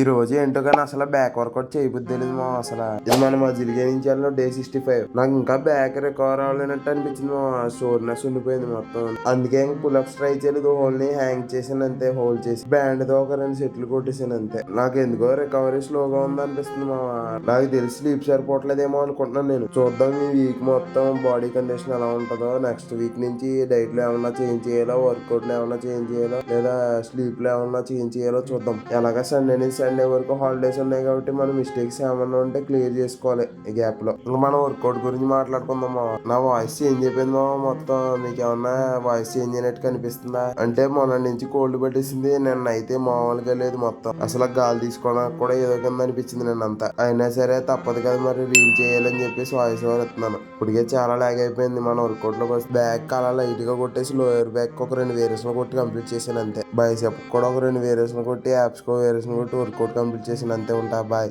రోజు ఏంటో కానీ అసలు బ్యాక్ వర్కౌట్ చేయబుద్ధి తెలియదు మా అసలు. ఇది మన మజిల్ గెయినింగ్ చేయాలి డే 65. నాకు ఇంకా బ్యాక్ రికవర్ అవ్వలేనట్టు అనిపించింది మా. షోర్నెస్ ఉండిపోయింది మొత్తం. అందుకే పుల్అప్స్ ట్రై చేయలేదు. హోల్ని హ్యాంగ్ చేసాను అంతే. హోల్డ్ చేసి బ్యాండ్ తో ఒక 2 సెట్లు కొట్టేసాను అంతే. నాకు ఎందుకో రికవరీ స్లోగా ఉంది అనిపిస్తుంది మా. నాకు తెలిసి స్లీప్ సరిపోవట్లేదేమో అనుకుంటున్నాను నేను. చూద్దాం ఈ వీక్ మొత్తం బాడీ కండిషన్ ఎలా ఉంటుందో. నెక్స్ట్ వీక్ నుంచి డైట్ లో ఏమన్నా చేంజ్ చేయాలో, వర్కౌట్ లో ఏమన్నా చేంజ్ చేయాలో, లేదా స్లీప్ లో ఏమన్నా చేంజ్ చేయాలో చూద్దాం. ఎలాగా సండే నుంచి సండే వరకు హాలిడేస్ ఉన్నాయి కాబట్టి మన మిస్టేక్స్ ఏమన్నా ఉంటే క్లియర్ చేసుకోవాలి ఈ గ్యాప్ లో. ఇంకా మనం వర్కౌట్ గురించి మాట్లాడుకుందాం మా. నా వాయిస్ చేంజ్ అయిపోయింది మా మొత్తం. మీకు ఏమన్నా వాయిస్ చేంజ్ అయినట్టు కనిపిస్తుందా? అంటే మొన్న నుంచి కోల్డ్ పట్టేసింది. నిన్న అయితే మామూలుగా లేదు మొత్తం. అసలు గాలి తీసుకోవడానికి కూడా ఏదో కింద అనిపించింది నిన్నంతా. అయినా సరే తప్పదు కదా మరి, రీల్ చేయాలని చెప్పేసి వాయిస్ ఓవర్ ఇస్తున్నాను. ఇప్పటికే చాలా లాగ్ అయిపోయింది మన వర్కౌట్ లోకి వస్తే. బ్యాక్ అలా లైట్ గా కొట్టేసి లోయర్ బ్యాక్ ఒక 2 వేరియేషన్ కొట్టి కంప్లీట్ చేశాను అంతే. బైసెప్ కూడా ఒక 2 వేరియేషన్ కొట్టి, యాప్స్ కో వేరియేషన్ కొట్టి వర్కౌట్ కంప్లీట్ చేసిన అంతే. ఉంటా బాయ్.